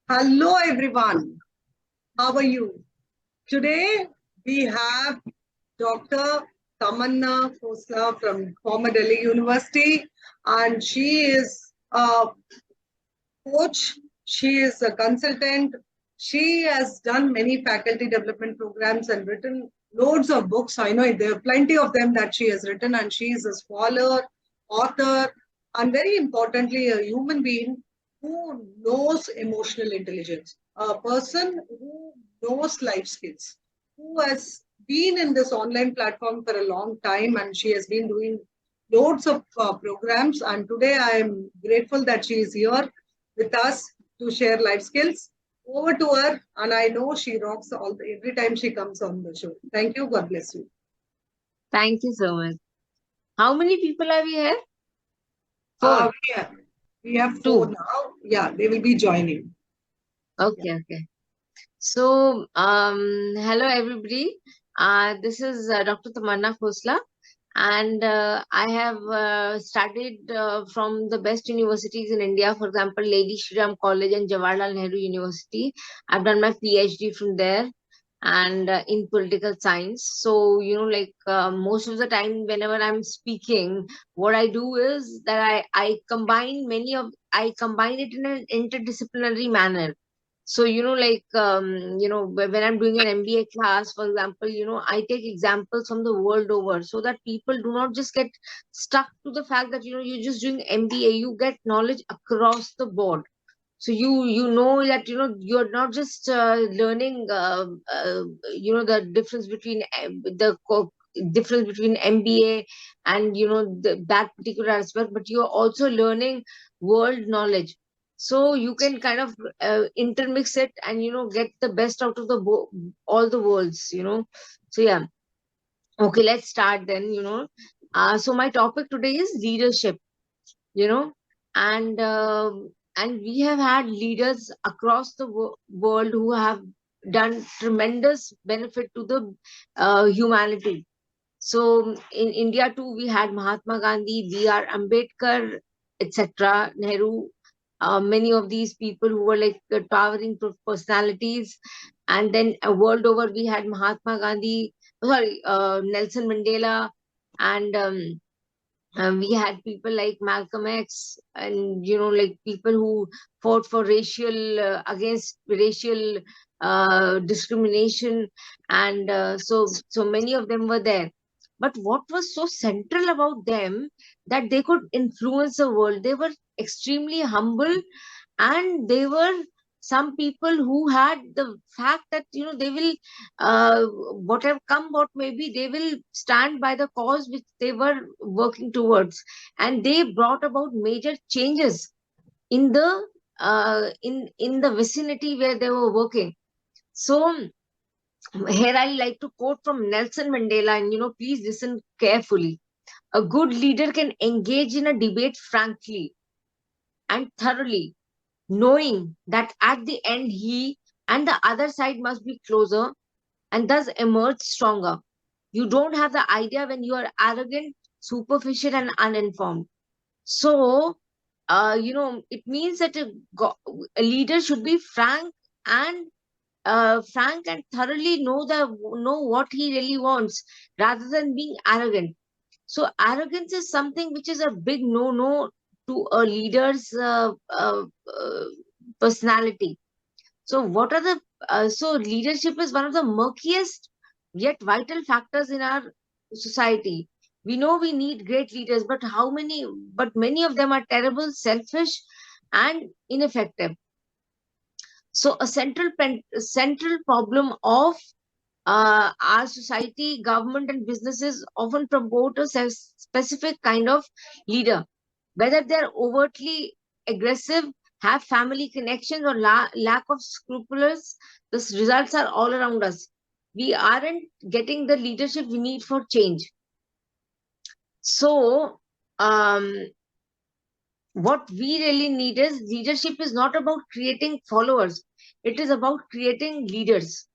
Hello everyone, how are you? Today we have Dr. Tamanna Khosla from former Delhi University, and she is a coach, she is a consultant, she has done many faculty development programs and written loads of books. I know there are plenty of them that she has written, and she is a scholar, author, and very importantly, a human being who knows emotional intelligence, a person who knows life skills, who has been in this online platform for a long time, and she has been doing loads of programs. And today I am grateful that she is here with us to share life skills. Over to her, and I know she rocks every time she comes on the show. Thank you. God bless you. Thank you so much. How many people are we here? Uh, Four. we, have, we have four Two. now. Yeah, they will be joining. Yeah. Okay, okay. So, hello everybody. This is Dr. Tamanna Khosla, and I have studied from the best universities in India, for example, Lady Shri Ram College and Jawaharlal Nehru University. I've done my PhD from there and in political science. So, most of the time, whenever I'm speaking, what I do is that I combine it in an interdisciplinary manner. So when I'm doing an MBA class, for example, I take examples from the world over, so that people do not just get stuck to the fact that you're just doing MBA. You get knowledge across the board. So you know that you're not just learning the difference between difference between MBA and that particular aspect, but you're also learning world knowledge. So you can kind of intermix it and get the best out of all the worlds. So yeah, okay, let's start then. So my topic today is leadership. you know and and we have had leaders across the world who have done tremendous benefit to the humanity. So in India too, we had Mahatma Gandhi, B.R. Ambedkar, etc., Nehru, many of these people who were like towering personalities. And then world over, we had Mahatma Gandhi, sorry, Nelson Mandela, and we had people like Malcolm X, and like people who fought for racial against racial discrimination, and so many of them were there. But what was so central about them, that they could influence the world? They were extremely humble, and they were some people who had the fact that they will whatever come what maybe, they will stand by the cause which they were working towards, and they brought about major changes in the vicinity where they were working. So here I like to quote from Nelson Mandela, and please listen carefully. A good leader can engage in a debate frankly and thoroughly, knowing that at the end he and the other side must be closer, and thus emerge stronger. You don't have the idea when you are arrogant, superficial, and uninformed. So, it means that a leader should be frank and thoroughly know what he really wants, rather than being arrogant. So arrogance is something which is a big no to a leader's personality. So what are the so leadership is one of the murkiest yet vital factors in our society. We know we need great leaders, but many of them are terrible, selfish, and ineffective. So a central problem of our society, government, and businesses often promote a specific kind of leader, whether they're overtly aggressive, have family connections, or lack of scrupulous. The results are all around us. We aren't getting the leadership we need for change. So, what we really need is leadership is not about creating followers, it is about creating leaders.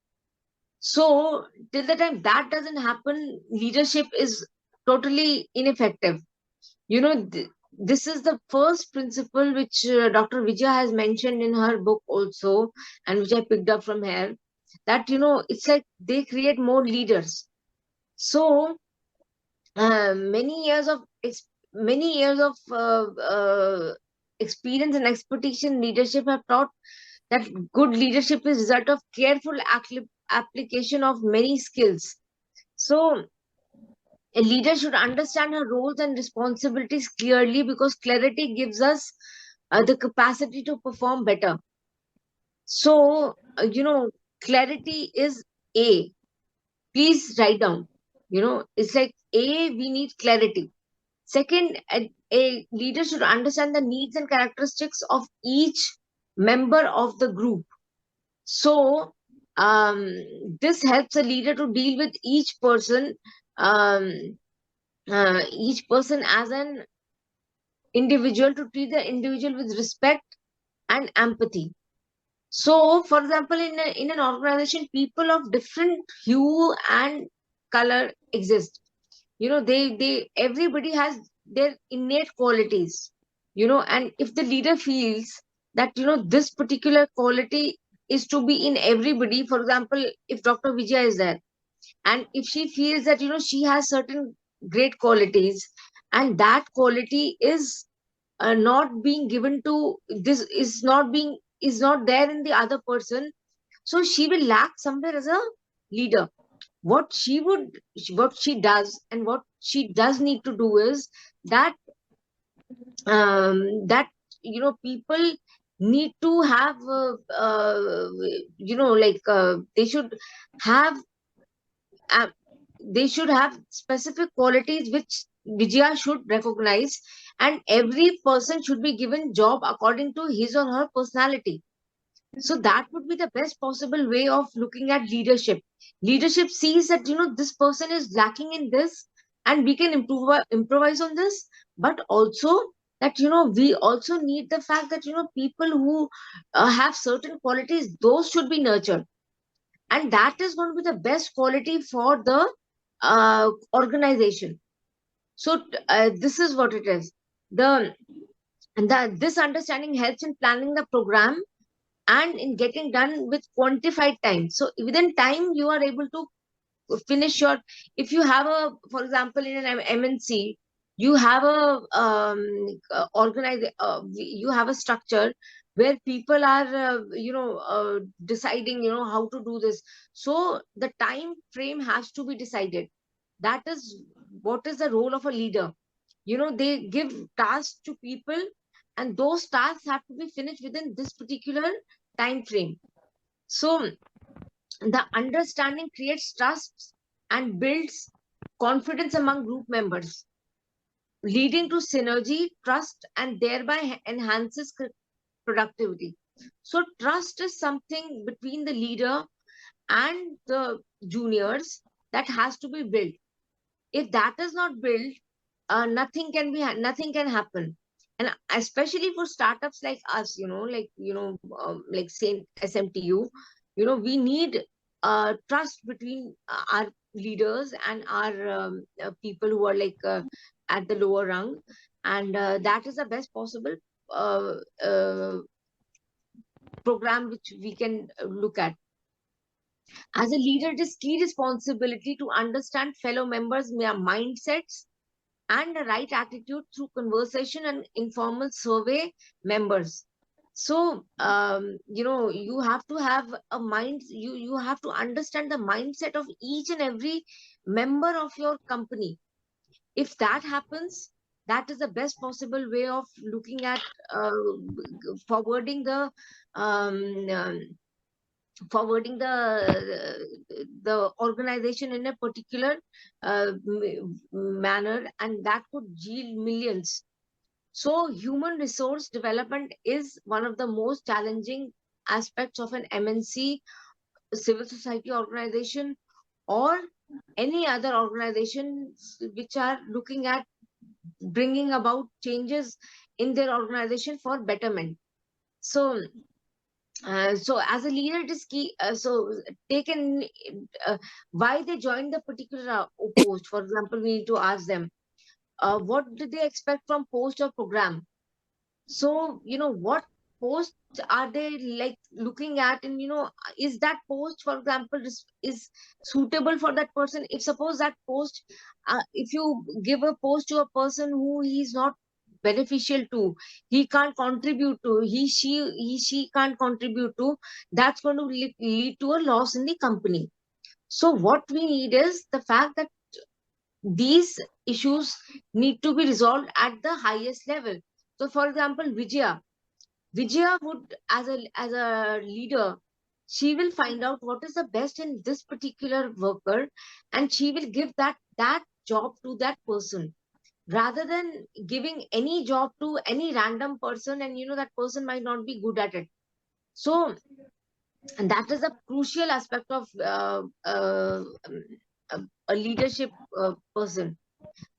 So, till the time that doesn't happen, leadership is totally ineffective. You know, this is the first principle which Dr. Vijaya has mentioned in her book also, and which I picked up from her, that it's like they create more leaders. So many years of many years of experience and expertise in leadership have taught that good leadership is result of careful application of many skills. So a leader should understand her roles and responsibilities clearly, because clarity gives us the capacity to perform better. So clarity is A. Please write down. It's like A, we need clarity. Second, a leader should understand the needs and characteristics of each member of the group. So, this helps a leader to deal with um, each person as an individual, to treat the individual with respect and empathy. So, for example, in an organization, people of different hue and color exist. They everybody has their innate qualities. And if the leader feels that this particular quality is to be in everybody, for example, if Dr. Vijaya is there, and if she feels that she has certain great qualities, and that quality is not being given to this, is not there in the other person, so she will lack somewhere as a leader. what she would what she does, and what she does need to do is that people need to have they should have uh, specific qualities which Vijaya should recognize, and every person should be given job according to his or her personality. So that would be the best possible way of looking at leadership. Leadership sees that this person is lacking in this, and we can improvise on this. But also that we also need the fact that people who have certain qualities, those should be nurtured, and that is going to be the best quality for the organization. So this is what it is. The this understanding helps in planning the program and in getting done with quantified time. So within time you are able to finish your, if you have a, for example, in an MNC, you have a you have a structure where people are deciding how to do this. So the time frame has to be decided. That is what is the role of a leader. They give tasks to people, and those tasks have to be finished within this particular time frame. So the understanding creates trust and builds confidence among group members, leading to synergy, trust, and thereby enhances productivity. So trust is something between the leader and the juniors that has to be built. If that is not built, nothing can happen. And especially for startups like us, like same SMTU, we need trust between our leaders and our people who are at the lower rung, and that is the best possible uh, uh, program which we can look at. As a leader, it is key responsibility to understand fellow members' mindsets and the right attitude through conversation and informal survey members. So you have to have a mind, you have to understand the mindset of each and every member of your company. If that happens, that is the best possible way of looking at forwarding the um, um, the organization in a particular manner, and that could yield millions. So human resource development is one of the most challenging aspects of an MNC, civil society organization, or any other organization which are looking at bringing about changes in their organization for betterment. So so as a leader, it is key. So taken why they joined the particular post. For example, we need to ask them what do they expect from post or program? So, what posts are they like looking at, and is that post, for example, is suitable for that person? If suppose that post, if you give a post to a person who he's not beneficial to, he can't contribute to, he she can't contribute to, that's going to lead to a loss in the company. So what we need is the fact that these issues need to be resolved at the highest level. So for example, Vijaya would, as a leader, she will find out what is the best in this particular worker, and she will give that job to that person, rather than giving any job to any random person, and that person might not be good at it. So, and that is a crucial aspect of a leadership person.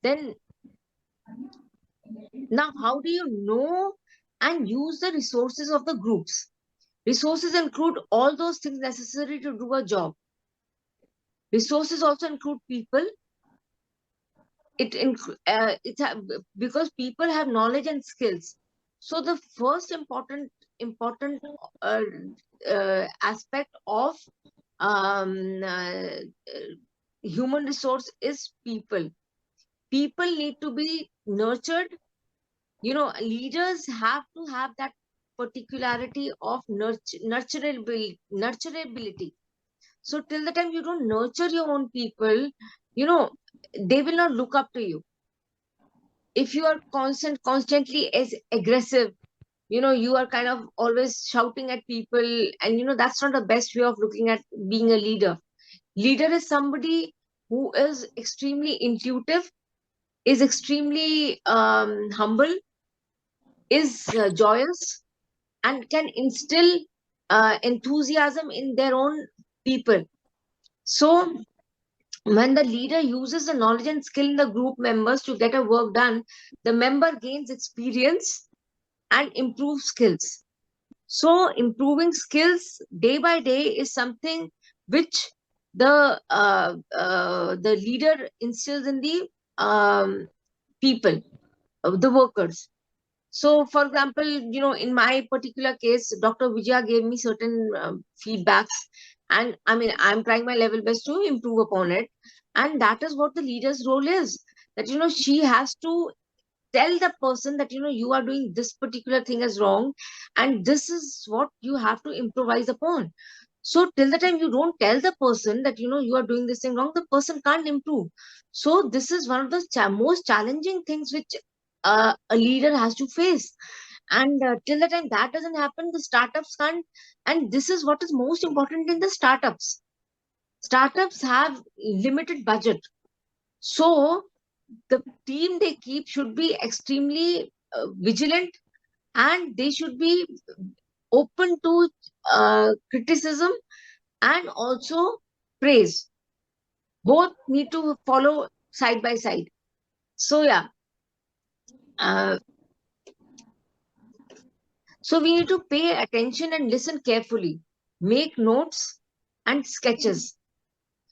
Then, now, how do you know and use the resources of the groups? Resources include all those things necessary to do a job. Resources also include people. Because people have knowledge and skills. So the first important uh, aspect of um, uh, human resource is people. People need to be nurtured. Leaders have to have that particularity of nurturability. So till the time you don't nurture your own people, you know, they will not look up to you. If you are constantly as aggressive, you are kind of always shouting at people, and that's not the best way of looking at being a leader. Leader is somebody who is extremely intuitive, is extremely humble, is joyous, and can instill enthusiasm in their own people. So when the leader uses the knowledge and skill in the group members to get a work done, the member gains experience and improves skills. So improving skills day by day is something which the leader instills in the people, the workers. So, for example, in my particular case, Dr. Vijaya gave me certain feedbacks, and I mean, I'm trying my level best to improve upon it. And that is what the leader's role is. That, she has to tell the person that, you are doing this particular thing as wrong, and this is what you have to improvise upon. So, till the time you don't tell the person that, you are doing this thing wrong, the person can't improve. So, this is one of the most challenging things which a leader has to face. And till the time that doesn't happen, the startups can't. And this is what is most important in the startups. Startups have limited budget. So the team they keep should be extremely vigilant, and they should be open to criticism and also praise. Both need to follow side by side. So yeah, uh, so we need to pay attention and listen carefully, make notes and sketches,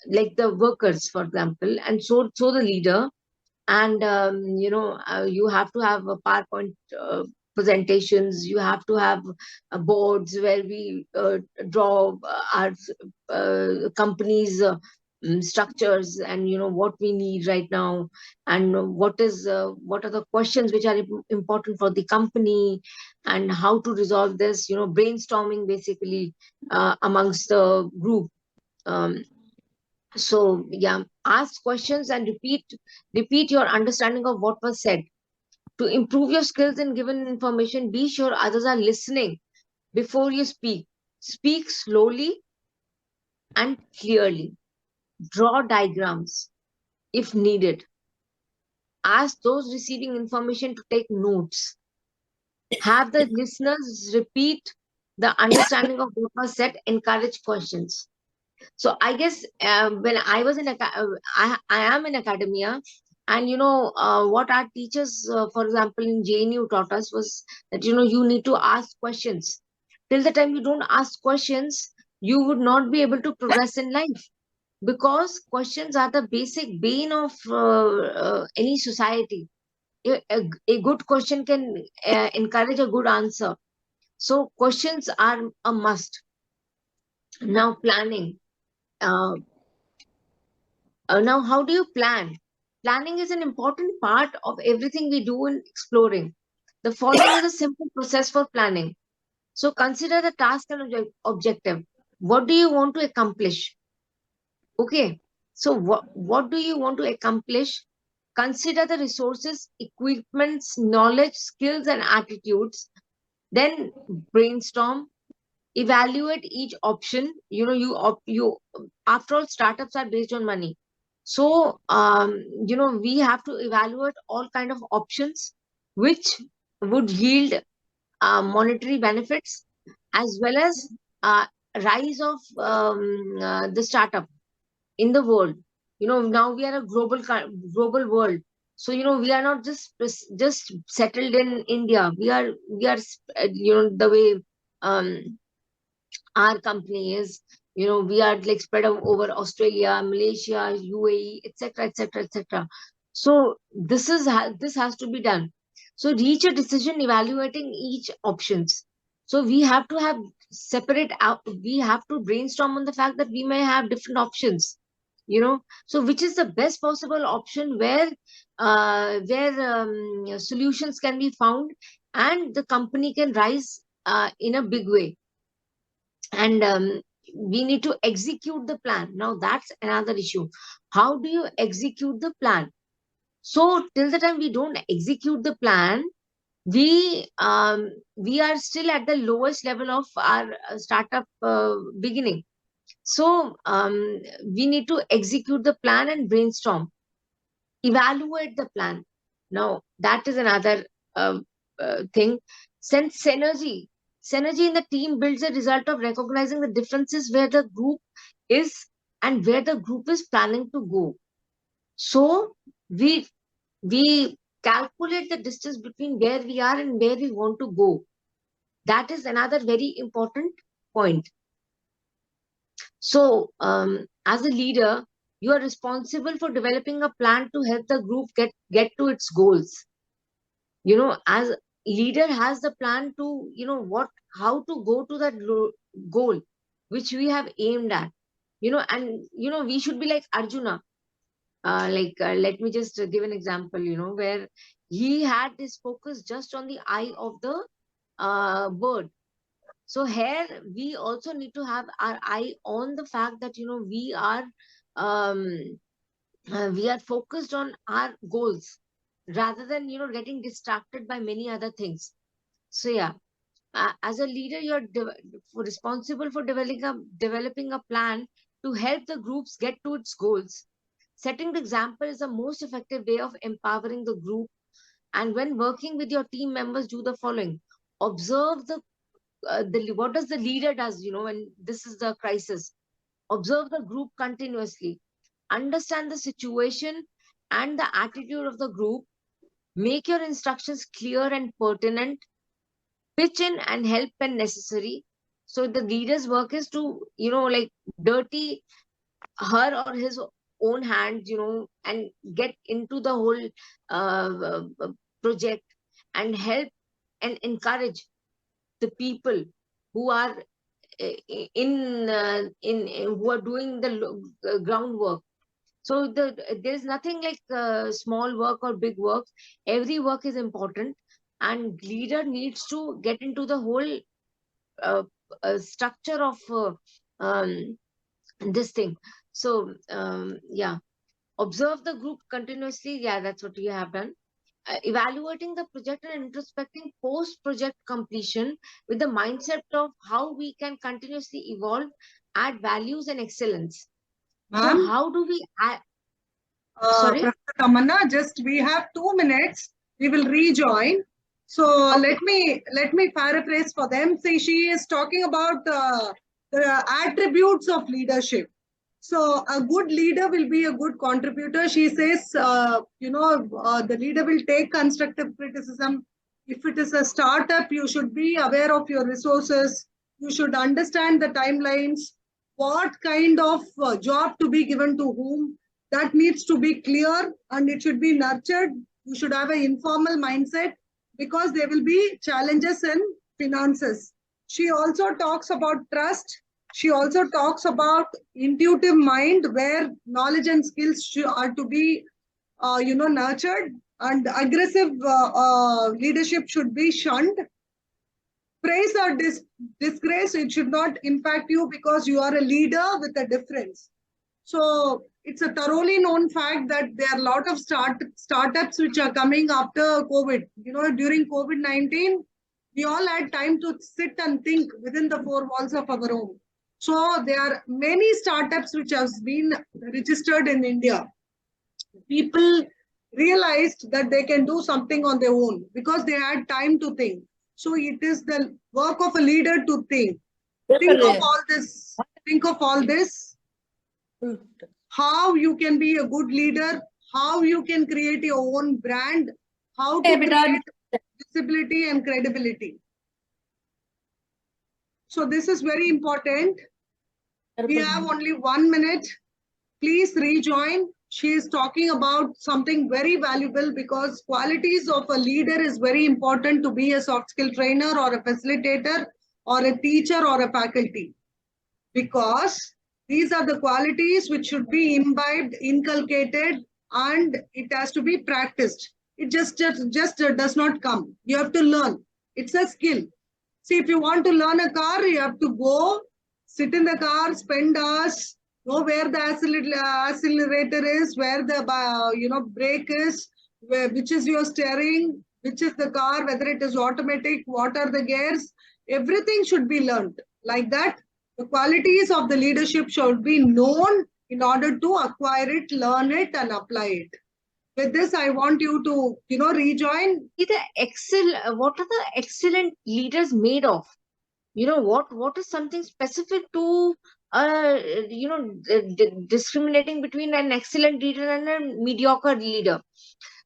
like the workers, for example, and so the leader. And you have to have a PowerPoint presentations. You have to have boards where we draw our companies structures, and what we need right now, and what are the questions which are important for the company, and how to resolve this, brainstorming basically amongst the group. So yeah, ask questions and repeat your understanding of what was said. To improve your skills in given information, be sure others are listening before you speak. Speak slowly and clearly. Draw diagrams if needed. Ask those receiving information to take notes. Have the listeners repeat the understanding of what was said. Encourage questions. So I guess when I was I am in academia, and what our teachers, for example, in JNU taught us was that you need to ask questions. Till the time you don't ask questions, you would not be able to progress in life, because questions are the basic bane of any society. A good question can encourage a good answer. So questions are a must. Now planning. Uh, now, how do you plan? Planning is an important part of everything we do in exploring. The following is a simple process for planning. So consider the task and objective. What do you want to accomplish? Okay. So what do you want to accomplish? Consider the resources, equipments, knowledge, skills, and attitudes. Then brainstorm, evaluate each option. You after all, startups are based on money. So we have to evaluate all kind of options which would yield monetary benefits, as well as uh, rise of the startup in the world. Now we are a global world. So we are not just settled in India. We are the way um, our company is. We are like spread over Australia, Malaysia, UAE, etc., etc., etc. So this has to be done. So reach a decision evaluating each options. So we have to have separate out, we have to brainstorm on the fact that we may have different options. So which is the best possible option where solutions can be found, and the company can rise in a big way. And we need to execute the plan. Now that's another issue. How do you execute the plan? So till the time we don't execute the plan, we are still at the lowest level of our startup beginning. So we need to execute the plan and brainstorm, evaluate the plan. Now that is another uh, thing. Since synergy in the team builds a result of recognizing the differences where the group is and where the group is planning to go. So we we calculate the distance between where we are and where we want to go. That is another very important point. So as a leader, you are responsible for developing a plan to help the group get to its goals. As leader has the plan to, what how to go to that goal which we have aimed at. And we should be like Arjuna. Let me just give an example, where he had this focus just on the eye of the bird. So here we also need to have our eye on the fact that um we are focused on our goals, rather than getting distracted by many other things. So yeah, as a leader, you're responsible for developing a plan to help the groups get to its goals. Setting the example is the most effective way of empowering the group. And when working with your team members, do the following: observe the what does the leader does, when this is the crisis. Observe the group continuously, understand the situation and the attitude of the group, make your instructions clear and pertinent, pitch in and help when necessary. So the leader's work is to, dirty her or his own hands, and get into the whole project, and help and encourage the people who are who are doing the groundwork. So there's nothing like small work or big work. Every work is important, and leader needs to get into the whole uh, structure of this thing. So yeah, observe the group continuously. Yeah, that's what you have done. Evaluating the project and introspecting post project completion with the mindset of how we can continuously evolve, add values and excellence. So Ma'am, how do we add? Sorry. Professor Tamanna, just we have 2 minutes. We will rejoin. So Okay. let me paraphrase for them. See, she is talking about the attributes of leadership. So a good leader will be a good contributor. She says, the leader will take constructive criticism. If it is a startup, you should be aware of your resources. You should understand the timelines. What kind of job to be given to whom, that needs to be clear and it should be nurtured. You should have an informal mindset because there will be challenges in finances. She also talks about trust. She also talks about intuitive mind where knowledge and skills are to be, nurtured, and aggressive leadership should be shunned. Praise or disgrace, it should not impact you because you are a leader with a difference. So it's a thoroughly known fact that there are a lot of startups which are coming after COVID. During COVID-19, we all had time to sit and think within the four walls of our home. So there are many startups which have been registered in India. People realized that they can do something on their own because they had time to think. So it is the work of a leader to think. Think of all this. Think of all this. How you can be a good leader, how you can create your own brand, how to create visibility and credibility. So this is very important. We have only 1 minute. Please rejoin. She is talking about something very valuable because qualities of a leader is very important to be a soft skill trainer or a facilitator or a teacher or a faculty. Because these are the qualities which should be imbibed, inculcated, and it has to be practiced. It just does not come. You have to learn. It's a skill. See, if you want to learn a car, you have to go, sit in the car, spend hours, know where the accelerator is, where the brake is, which is your steering, which is the car, whether it is automatic, what are the gears. Everything should be learned. Like that, the qualities of the leadership should be known in order to acquire it, learn it, and apply it. With this, I want you to, rejoin. What are the excellent leaders made of? What is something specific to discriminating between an excellent leader and a mediocre leader?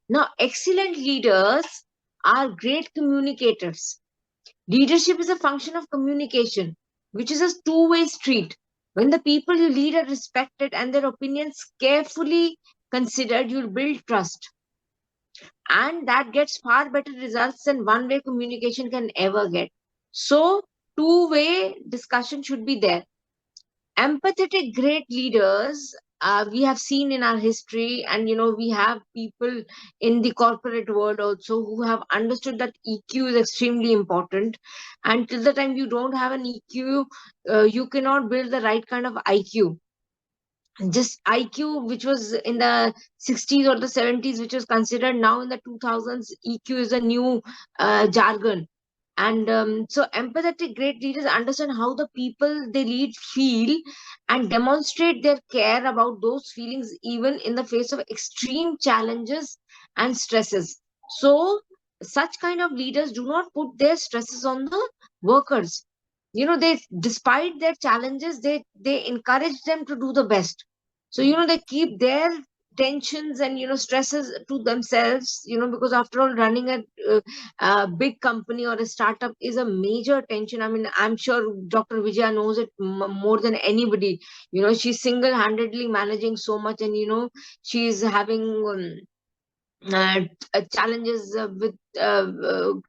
Now, excellent leaders are great communicators. Leadership is a function of communication, which is a two-way street. When the people you lead are respected and their opinions carefully considered, you'll build trust. And that gets far better results than one-way communication can ever get. So, two-way discussion should be there. Empathetic great leaders we have seen in our history, and we have people in the corporate world also who have understood that EQ is extremely important, and till the time you don't have an EQ, you cannot build the right kind of IQ. Just IQ, which was in the 60s or the 70s, which was considered, now in the 2000s, EQ is a new jargon. And so empathetic great leaders understand how the people they lead feel and demonstrate their care about those feelings even in the face of extreme challenges and stresses. So such kind of leaders do not put their stresses on the workers. They, despite their challenges, they encourage them to do the best. So they keep their tensions and stresses to themselves, because after all, running a big company or a startup is a major tension. I mean, I'm sure Dr. Vijaya knows it more than anybody. She's single-handedly managing so much, and she's having challenges with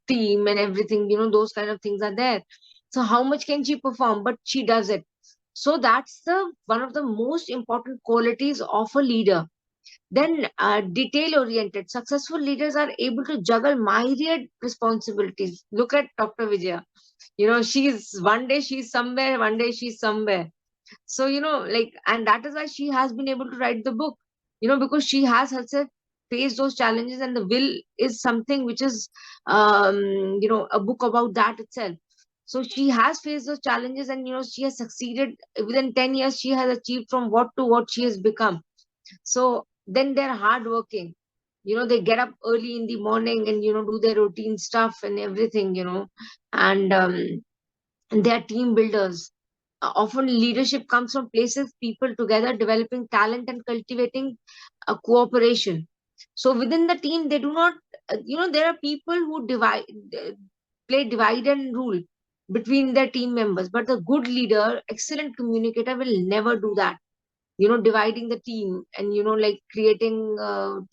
team and everything. Those kind of things are there. So how much can she perform? But she does it. So that's the one of the most important qualities of a leader. Then detail oriented. Successful leaders are able to juggle myriad responsibilities. Look at Dr. Vijaya. She's one day she's somewhere, one day she's somewhere. So, and that is why she has been able to write the book, because she has herself faced those challenges, and the will is something which is, a book about that itself. So she has faced those challenges, and, she has succeeded. Within 10 years, she has achieved from what to what she has become. So then they're hardworking. They get up early in the morning and, do their routine stuff and everything, and they're team builders. Often leadership comes from places people together, developing talent and cultivating cooperation. So within the team, they do not, there are people who play divide and rule between their team members. But the good leader, excellent communicator will never do that. Dividing the team and, like creating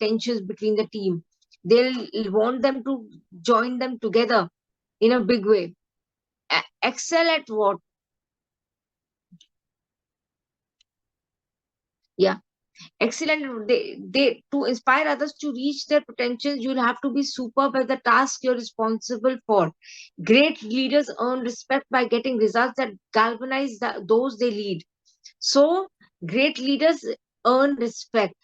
tensions between the team. They'll want them to join them together in a big way. Excel at what? Yeah. Excellent. They to inspire others to reach their potential, you'll have to be superb at the task you're responsible for. Great leaders earn respect by getting results that galvanize those they lead. So, great leaders earn respect.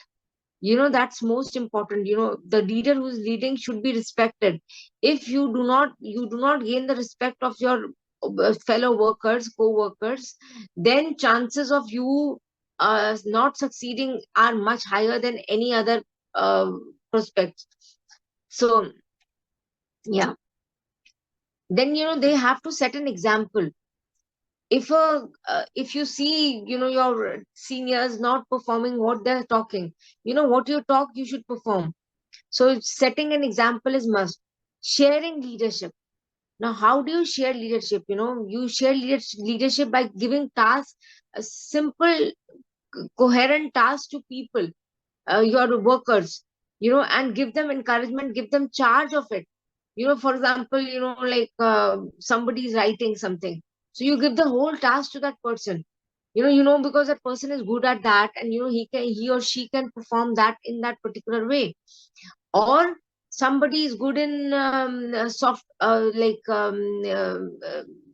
That's most important. The leader who's leading should be respected. If you do not gain the respect of your fellow workers, co-workers, then chances of you not succeeding are much higher than any other uh, prospect. So yeah, then they have to set an example. If you see your seniors not performing what they're talking, what you talk you should perform. So setting an example is must. Sharing leadership. Now, how do you share leadership? You share leadership by giving tasks, a simple, coherent tasks to people, your workers, and give them encouragement, give them charge of it. For example, like somebody is writing something. So you give the whole task to that person. Because that person is good at that, and he or she can perform that in that particular way. Or somebody is good in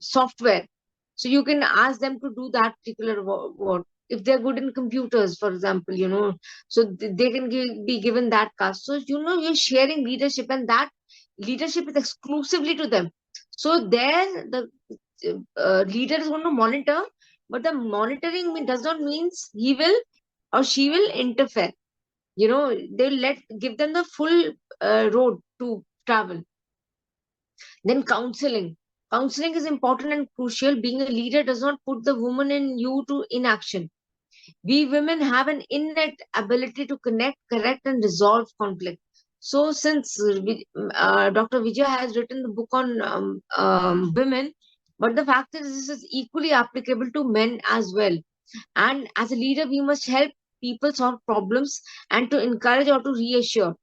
software, so you can ask them to do that particular work. If they're good in computers, for example, so they can be given that task. So you're sharing leadership, and that leadership is exclusively to them. So there the leader is going to monitor, but the monitoring does not means he will or she will interfere. They'll give them the full road to travel. Then counseling is important and crucial. Being a leader does not put the woman in you to inaction. We women have an innate ability to connect, correct, and resolve conflict. So since Dr. Vijaya has written the book on women, but the fact is this is equally applicable to men as well. And as a leader, we must help people solve problems and to encourage or to reassure.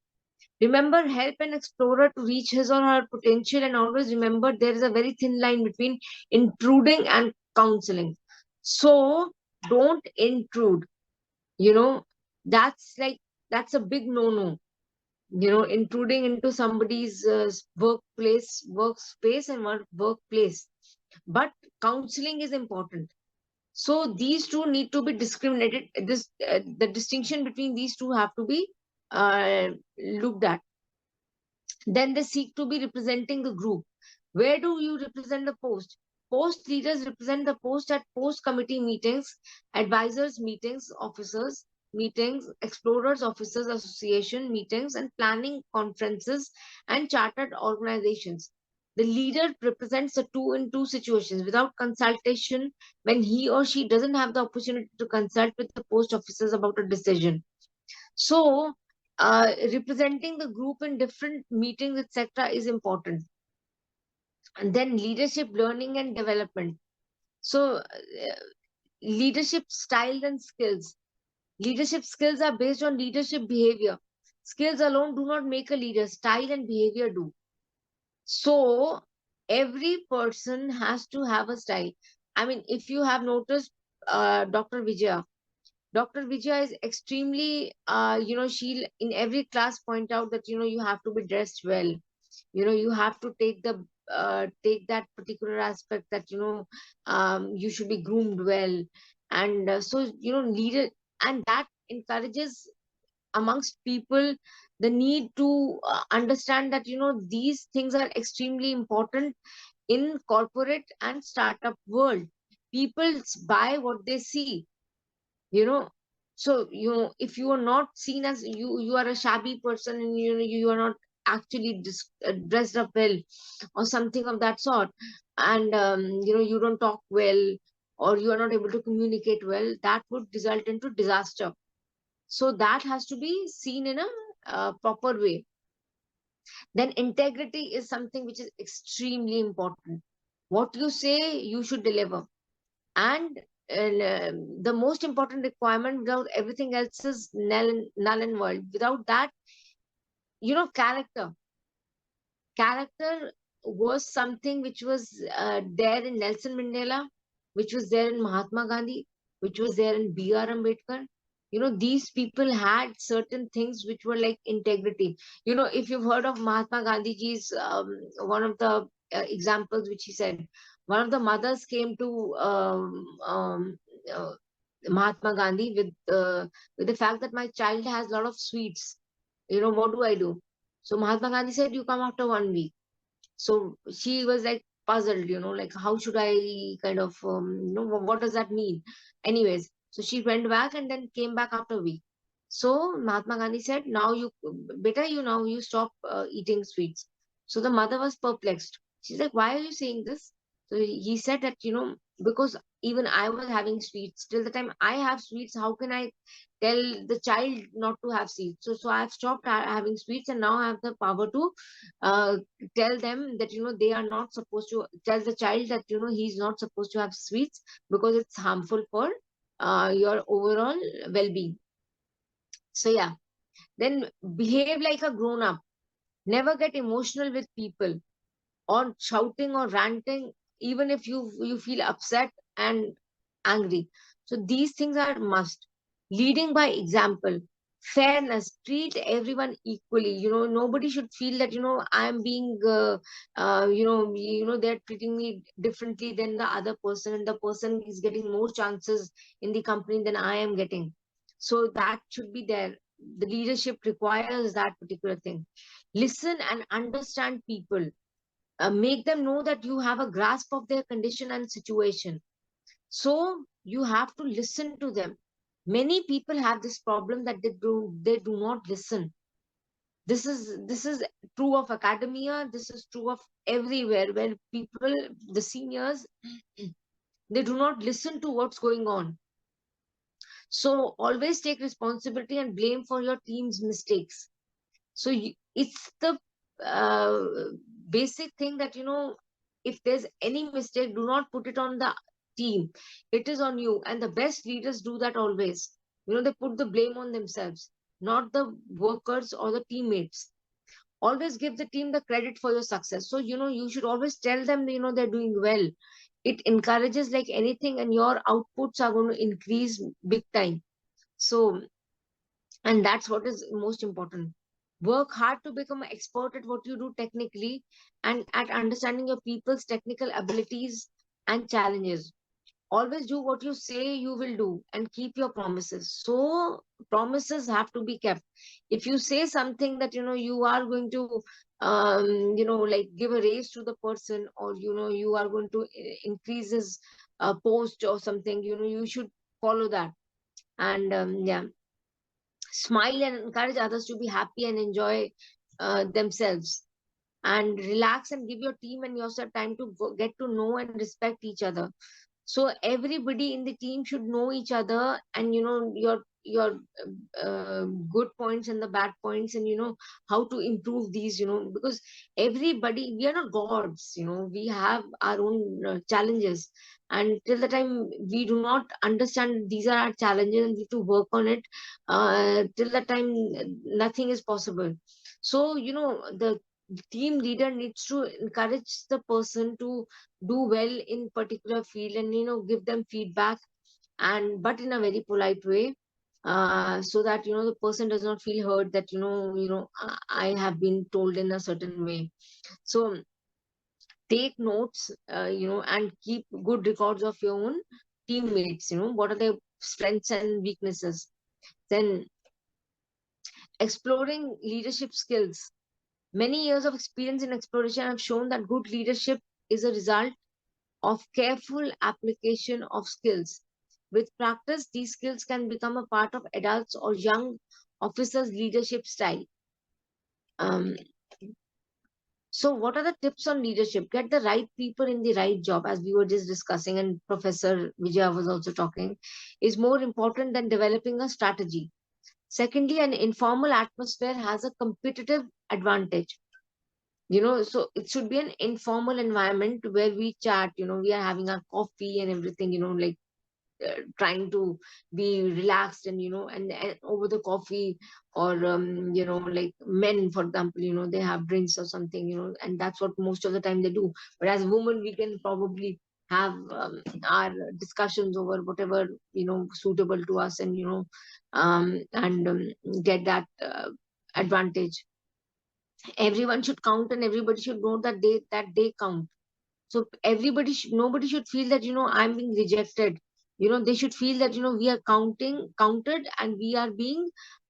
Remember, help an explorer to reach his or her potential, and always remember there is a very thin line between intruding and counseling. So don't intrude. You know, that's like that's a big no-no. Intruding into somebody's workspace, and workplace. But counseling is important. So these two need to be discriminated. The distinction between these two have to be looked at. Then they seek to be representing the group. Where do you represent the post? Post leaders represent the post at post committee meetings, advisors meetings, officers meetings, explorers officers association meetings, and planning conferences and chartered organizations. The leader represents the two in two situations without consultation when he or she doesn't have the opportunity to consult with the post officers about a decision. So, representing the group in different meetings, etc., is important. And then leadership learning and development. So, leadership style and skills. Leadership skills are based on leadership behavior. Skills alone do not make a leader, style and behavior do. So, every person has to have a style. I mean, if you have noticed, Dr. Vijaya, Dr. Vijaya is extremely, she'll in every class point out that, you have to be dressed well. You have to take that particular aspect that, you should be groomed well. And so, leader, and that encourages amongst people the need to understand that, these things are extremely important in corporate and startup world. People buy what they see, you know so if you are not seen as you are a shabby person, and you are not actually dressed up well or something of that sort, and you don't talk well, or you are not able to communicate well, that would result into disaster. So that has to be seen in a proper way. Then integrity is something which is extremely important. What you say you should deliver. And the most important requirement, without everything else, is null and void. Without that, character. Character was something which was there in Nelson Mandela, which was there in Mahatma Gandhi, which was there in B.R. Ambedkar. These people had certain things which were like integrity. If you've heard of Mahatma Gandhiji's, one of the examples which he said, one of the mothers came to uh, Mahatma Gandhi with the fact that my child has a lot of sweets. What do I do? So Mahatma Gandhi said, you come after 1 week. So she was like puzzled, like how should I kind of, what does that mean? Anyways, so she went back and then came back after a week. So Mahatma Gandhi said, now now you stop eating sweets. So the mother was perplexed. She's like, why are you saying this? So he said that, because even I was having sweets. Till the time I have sweets, how can I tell the child not to have sweets? So I've stopped having sweets, and now I have the power to uh, tell them that they are not supposed to tell the child that he's not supposed to have sweets because it's harmful for your overall well-being. So yeah, then behave like a grown up. Never get emotional with people or shouting or ranting, even if you feel upset and angry. So these things are must. Leading by example, fairness, treat everyone equally. Nobody should feel that I am being they're treating me differently than the other person, and the person is getting more chances in the company than I am getting. So that should be there. The leadership requires that particular thing. Listen and understand people. Make them know that you have a grasp of their condition and situation. So you have to listen to them. Many people have this problem that they do not listen. This is true of academia. This is true of everywhere where people, the seniors, they do not listen to what's going on. So always take responsibility and blame for your team's mistakes. So it's the uh, basic thing that if there's any mistake, do not put it on the team. It is on you, and the best leaders do that always. They put the blame on themselves, not the workers or the teammates. Always give the team the credit for your success. So you should always tell them they're doing well. It encourages like anything, and your outputs are going to increase big time. So, and that's what is most important. Work hard to become an expert at what you do technically, and at understanding your people's technical abilities and challenges. Always do what you say you will do and keep your promises. So promises have to be kept. If you say something that you are going to like give a raise to the person, or you are going to increase his post or something, you should follow that. And yeah, smile and encourage others to be happy and enjoy themselves, and relax and give your team and yourself time to get to know and respect each other. So everybody in the team should know each other, and your good points and the bad points, and how to improve these, because everybody, we are not gods, we have our own challenges. And till the time we do not understand these are our challenges and we have to work on it, till the time nothing is possible. So the team leader needs to encourage the person to do well in particular field, and give them feedback, and but in a very polite way, so that the person does not feel hurt that I have been told in a certain way. So take notes, and keep good records of your own teammates. What are their strengths and weaknesses. Then exploring leadership skills. Many years of experience in exploration have shown that good leadership is a result of careful application of skills. With practice, these skills can become a part of adults or young officers' leadership style. Um, so, what are the tips on leadership? Get the right people in the right job, as we were just discussing, and Professor Vijaya was also talking, is more important than developing a strategy. Secondly, an informal atmosphere has a competitive advantage. So it should be an informal environment where we chat, we are having our coffee and everything, like trying to be relaxed, and and over the coffee, or like men, for example, they have drinks or something, and that's what most of the time they do. But as women, we can probably have our discussions over whatever suitable to us, and and get that advantage. Everyone should count, and everybody should know that they count. So nobody should feel that I'm being rejected. They should feel that we are counted, and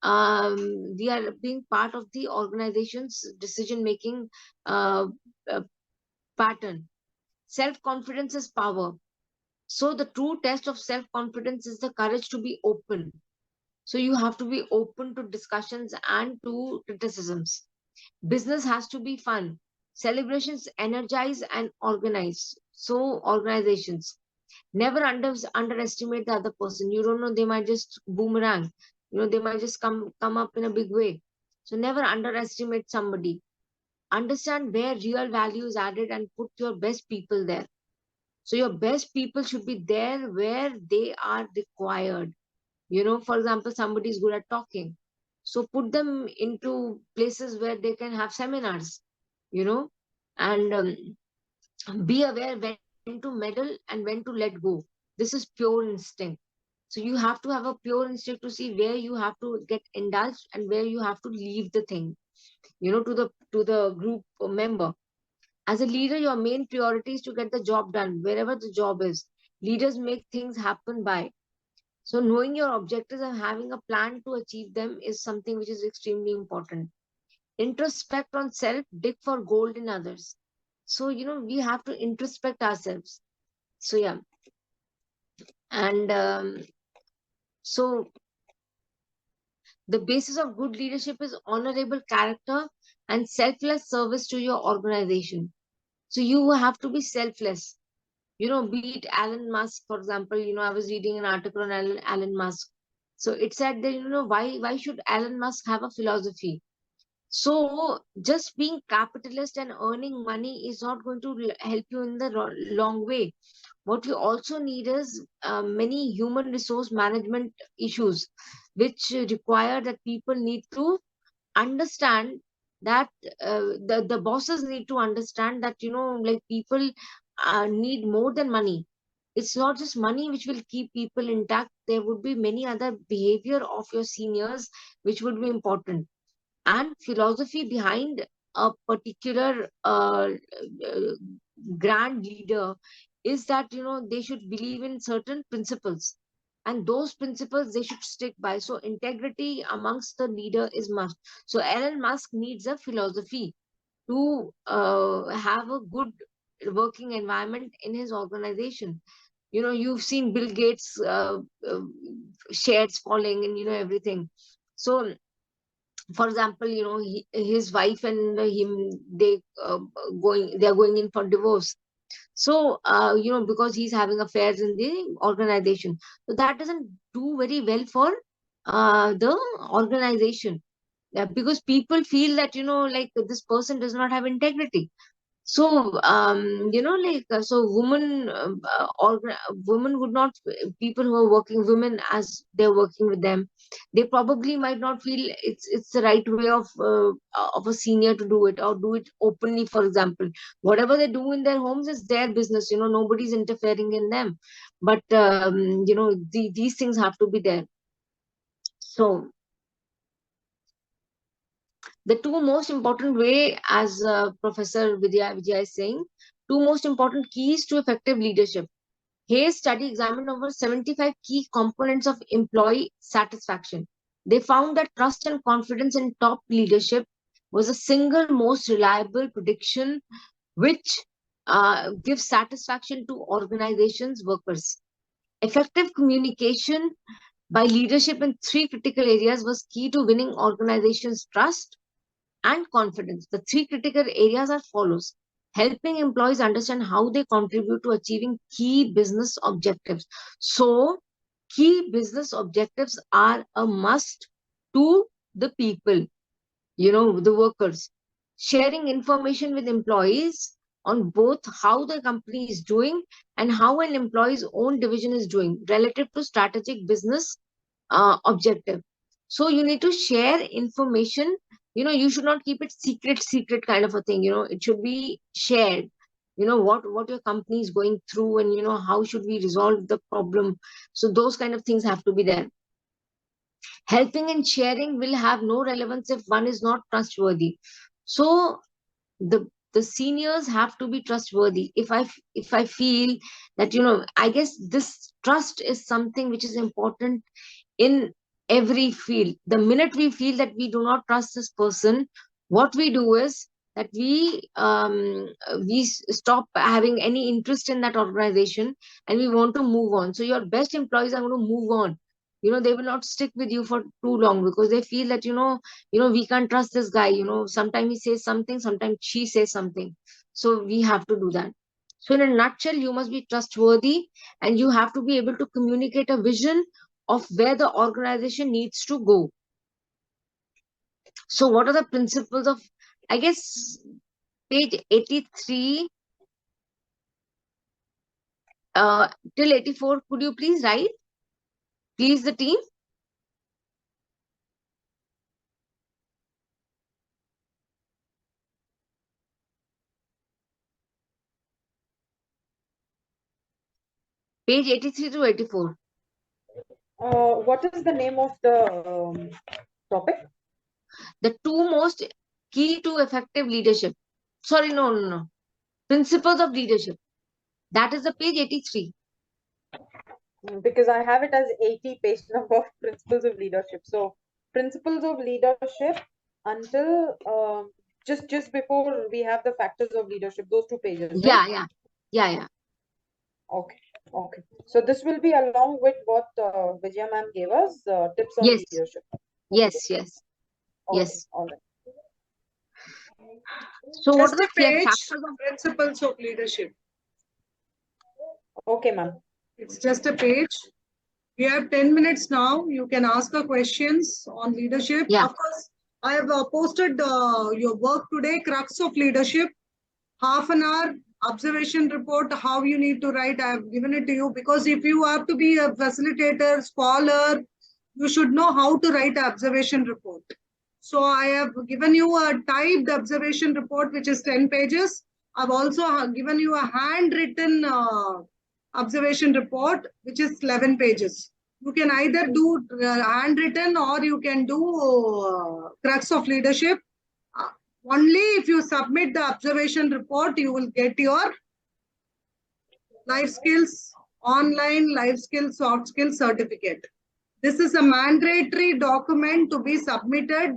um we are being part of the organization's decision making uh, uh, pattern. Self confidence is power. So the true test of self confidence is the courage to be open. So you have to be open to discussions and to criticisms. Business has to be fun. Celebrations energize and organize. So organizations never underestimate the other person. You don't know, they might just boomerang. They might just come up in a big way. So never underestimate somebody. Understand where real value is added and put your best people there. So your best people should be there where they are required. For example, somebody is good at talking. So put them into places where they can have seminars, you know, and be aware when to meddle and when to let go. This is pure instinct. So you have to have a pure instinct to see where you have to get indulged and where you have to leave the thing, to the group member. As a leader, your main priority is to get the job done wherever the job is. Leaders make things happen by. So knowing your objectives and having a plan to achieve them is something which is extremely important. Introspect on self, dig for gold in others. So we have to introspect ourselves. So yeah, and so the basis of good leadership is honorable character and selfless service to your organization. So you have to be selfless. Be it Elon Musk, for example. I was reading an article on Elon Musk. So it said that why should Elon Musk have a philosophy? So just being capitalist and earning money is not going to help you in the long way. What you also need is many human resource management issues, which require that people need to understand that the bosses need to understand that like people need more than money. It's not just money which will keep people intact. There would be many other behavior of your seniors which would be important, and philosophy behind a particular grand leader is that they should believe in certain principles, and those principles they should stick by. So integrity amongst the leader is must. So Elon Musk needs a philosophy to have a good working environment in his organization. You've seen Bill Gates shares falling, and everything. So for example, his wife and him, they're going in for divorce. So because he's having affairs in the organization, so that doesn't do very well for the organization. Yeah, because people feel that like this person does not have integrity. So so women would not, people who are working, women, as they're working with them, they probably might not feel it's the right way of a senior to do it, or do it openly. For example, whatever they do in their homes is their business. Nobody's interfering in them. But these things have to be there. So the two most important way, as Professor Vijaya is saying, two most important keys to effective leadership. Hayes study examined over 75 key components of employee satisfaction. They found that trust and confidence in top leadership was the single most reliable prediction which gives satisfaction to organizations' workers. Effective communication by leadership in three critical areas was key to winning organizations' trust and confidence. The three critical areas are follows: helping employees understand how they contribute to achieving key business objectives. So, key business objectives are a must to the people, the workers. Sharing information with employees on both how the company is doing and how an employee's own division is doing relative to strategic business objective. So you need to share information. You should not keep it secret kind of a thing. It should be shared. What your company is going through, and how should we resolve the problem. So those kind of things have to be there. Helping and sharing will have no relevance if one is not trustworthy. So the seniors have to be trustworthy. If I feel that, I guess this trust is something which is important in every field. The minute we feel that we do not trust this person, what we do is that we stop having any interest in that organization, and we want to move on. So your best employees are going to move on. They will not stick with you for too long, because they feel that, we can't trust this guy. Sometimes he says something, sometimes she says something. So we have to do that. So in a nutshell, you must be trustworthy, and you have to be able to communicate a vision of where the organization needs to go. So what are the principles of, I guess, page 83 till 84? Could you please write, please, the team? Page 83 to 84. What is the name of the topic? The two most key to effective leadership. Sorry, no. Principles of leadership. That is the page 83. Because I have it as 80 page number of principles of leadership. So principles of leadership until just before we have the factors of leadership, those 2 pages, right? Yeah. Okay. So this will be along with what Vijaya ma'am gave us, tips on Yes. leadership. Yes. Okay, all right. So what Just are the a page, factors of principles of leadership. Okay, ma'am. It's just a page. We have 10 minutes now. You can ask the questions on leadership. Yeah. Of course, I have posted your work today, crux of leadership. Half an hour observation report, how you need to write. I have given it to you, because if you have to be a facilitator, scholar, you should know how to write an observation report. So I have given you a typed observation report, which is 10 pages. I've also given you a handwritten observation report, which is 11 pages. You can either do handwritten, or you can do crux of leadership. Only if you submit the observation report, you will get your life skills, online life skills, soft skills certificate. This is a mandatory document to be submitted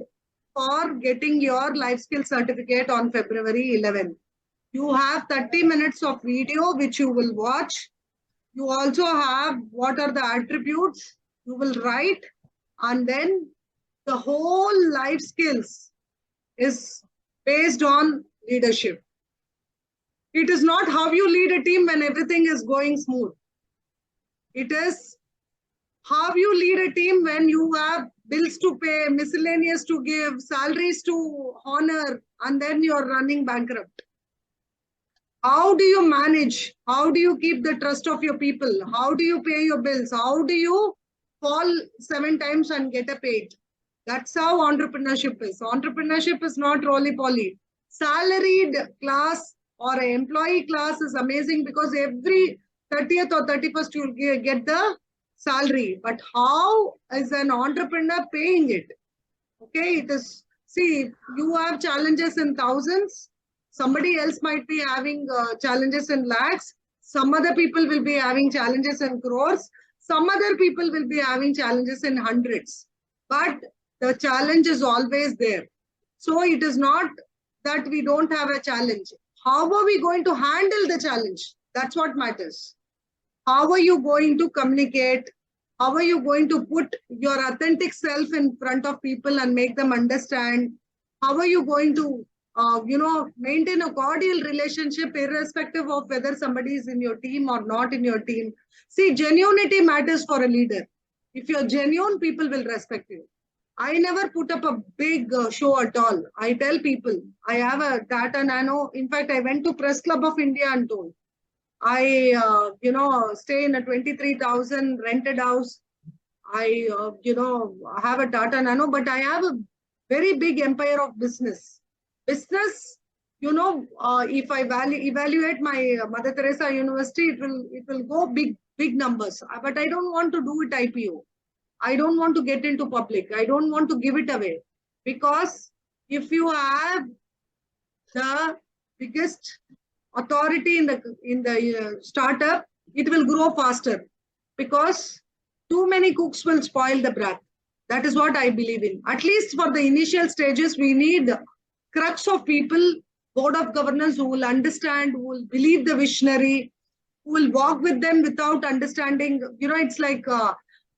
for getting your life skills certificate on February 11th. You have 30 minutes of video which you will watch. You also have what are the attributes you will write, and then the whole life skills is based on leadership. It is not how you lead a team when everything is going smooth. It is how you lead a team when you have bills to pay, miscellaneous to give, salaries to honor, and then you're running bankrupt. How do you manage? How do you keep the trust of your people? How do you pay your bills? How do you fall 7 times and get a paid? That's how entrepreneurship is. Entrepreneurship is not roly-poly. Salaried class or an employee class is amazing, because every 30th or 31st you'll get the salary. But how is an entrepreneur paying it? Okay, it is, see, you have challenges in thousands. Somebody else might be having challenges in lakhs. Some other people will be having challenges in crores. Some other people will be having challenges in hundreds. But the challenge is always there. So it is not that we don't have a challenge. How are we going to handle the challenge? That's what matters. How are you going to communicate? How are you going to put your authentic self in front of people and make them understand? How are you going to, maintain a cordial relationship irrespective of whether somebody is in your team or not in your team? See, genuinity matters for a leader. If you're genuine, people will respect you. I never put up a big show at all. I tell people I have a Tata Nano. In fact, I went to Press Club of India and told I, stay in a 23,000 rented house. I, have a Tata Nano, but I have a very big empire of business. Business, if I evaluate my Mother Teresa University, it will go big numbers. But I don't want to do it IPO. I don't want to get into public. I don't want to give it away because if you have the biggest authority in the startup, it will grow faster because too many cooks will spoil the broth. That is what I believe in. At least for the initial stages, we need crux of people, board of governors who will understand, who will believe the visionary, who will walk with them without understanding. It's like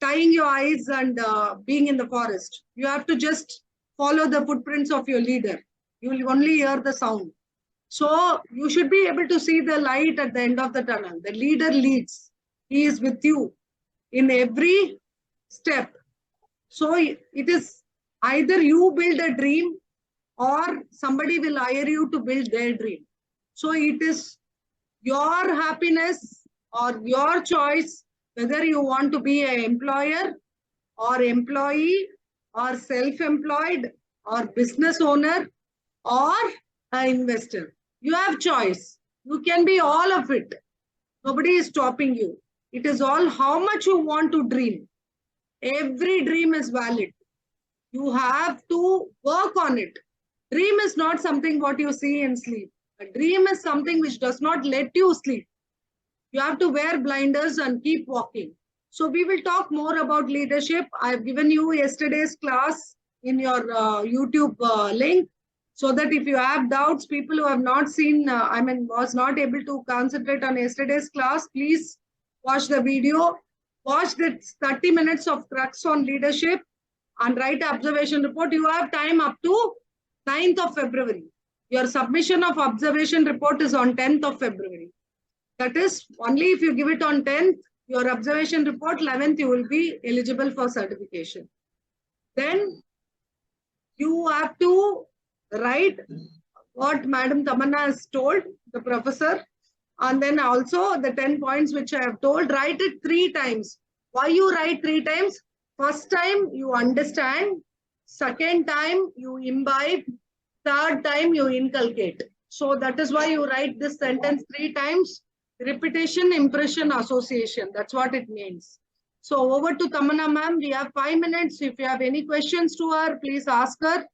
tying your eyes and being in the forest. You have to just follow the footprints of your leader. You will only hear the sound. So you should be able to see the light at the end of the tunnel. The leader leads. He is with you in every step. So it is either you build a dream or somebody will hire you to build their dream. So it is your happiness or your choice whether you want to be an employer or employee or self-employed or business owner or an investor. You have choice. You can be all of it. Nobody is stopping you. It is all how much you want to dream. Every dream is valid. You have to work on it. Dream is not something what you see in sleep. A dream is something which does not let you sleep. You have to wear blinders and keep walking. So we will talk more about leadership. I've given you yesterday's class in your YouTube link so that if you have doubts, people who have not seen, was not able to concentrate on yesterday's class, please watch the video. Watch the 30 minutes of crux on leadership and write observation report. You have time up to 9th of February. Your submission of observation report is on 10th of February. That is, only if you give it on 10th, your observation report, 11th, you will be eligible for certification. Then you have to write what Madam Tamanna has told, the professor, and then also the 10 points which I have told, write it 3 times. Why you write 3 times? First time you understand, second time you imbibe, third time you inculcate. So that is why you write this sentence 3 times. Repetition, impression, association. That's what it means. So over to Tamanna ma'am. We have 5 minutes. If you have any questions to her, please ask her.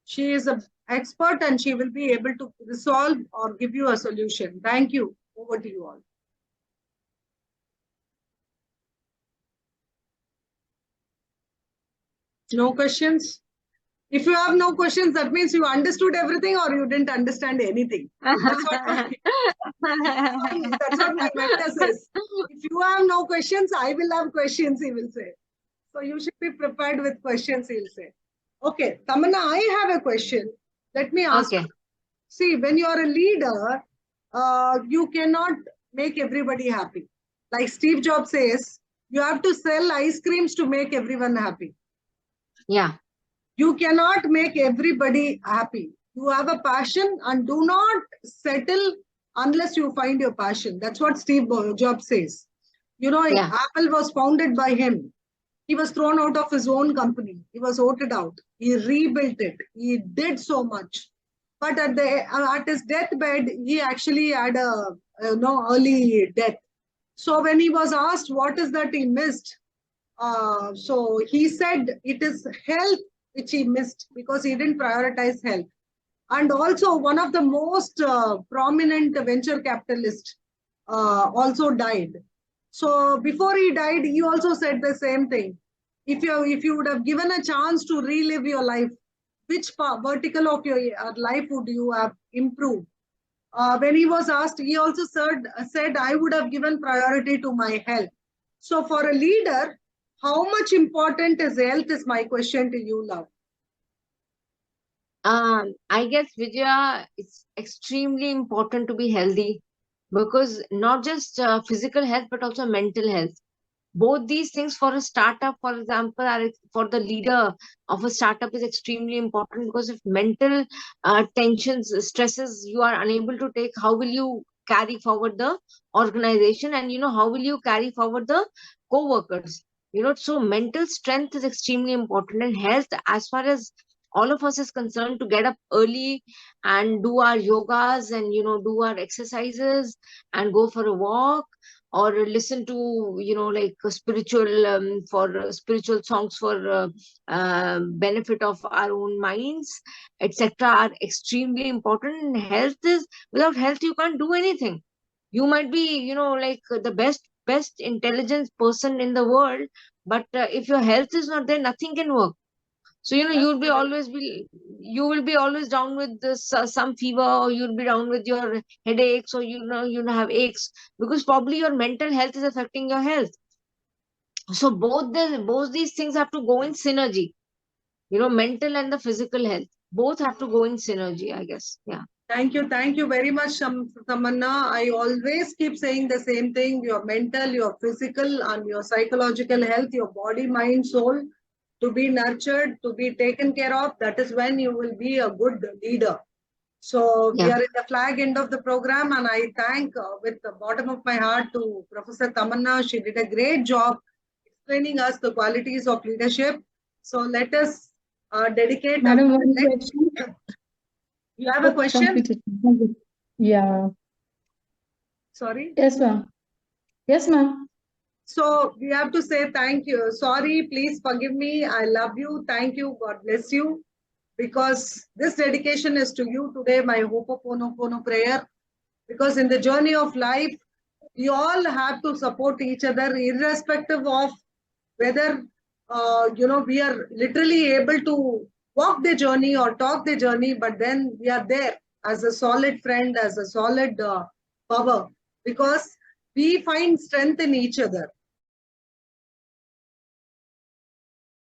She is an expert and she will be able to resolve or give you a solution. Thank you. Over to you all. No questions? If you have no questions, that means you understood everything or you didn't understand anything. That's what my mentor says. If you have no questions, I will have questions, he will say. So you should be prepared with questions, he'll say. Okay, Tamanna, I have a question. Let me ask. Okay. See, when you are a leader, you cannot make everybody happy. Like Steve Jobs says, you have to sell ice creams to make everyone happy. Yeah. You cannot make everybody happy. You have a passion and do not settle unless you find your passion. That's what Steve Jobs says. Yeah. Apple was founded by him. He was thrown out of his own company. He was voted out. He rebuilt it. He did so much. But at his deathbed, he actually had a early death. So when he was asked what is that he missed, so he said it is health which he missed because he didn't prioritize health. And also one of the most prominent venture capitalists also died. So before he died, he also said the same thing. If you would have given a chance to relive your life, which vertical of your life would you have improved? When he was asked, he also said, I would have given priority to my health. So for a leader, how much important is health is my question to you, love. I guess, Vijaya, it's extremely important to be healthy because not just physical health, but also mental health. Both these things for a startup, for example, are for the leader of a startup is extremely important, because if mental tensions, stresses you are unable to take, how will you carry forward the organization, and how will you carry forward the co-workers? So mental strength is extremely important, and health, as far as all of us is concerned, to get up early and do our yogas and do our exercises and go for a walk, or listen to like spiritual for spiritual songs for benefit of our own minds, etc., are extremely important. And health is, without health you can't do anything. You might be like the best intelligence person in the world, but if your health is not there, nothing can work. So you will be always down with this some fever, or you'll be down with your headaches, or have aches, because probably your mental health is affecting your health. So both these things have to go in synergy. Mental and the physical health both have to go in synergy, I guess. Yeah. Thank you very much, Tamanna. I always keep saying the same thing: your mental, your physical, and your psychological health, your body, mind, soul, to be nurtured, to be taken care of. That is when you will be a good leader. So we Yeah. are in the flag end of the program, and I thank with the bottom of my heart to Professor Tamanna. She did a great job explaining us the qualities of leadership. So let us dedicate Madam, a one next. question. You have a question? Completed. Yeah. Sorry. Yes, ma'am. Yes, ma'am. So we have to say thank you. Sorry, please forgive me. I love you. Thank you. God bless you. Because this dedication is to you today, my Ho'oponopono prayer. Because in the journey of life, we all have to support each other, irrespective of whether we are literally able to walk the journey or talk the journey, but then we are there as a solid friend, as a solid power, because we find strength in each other.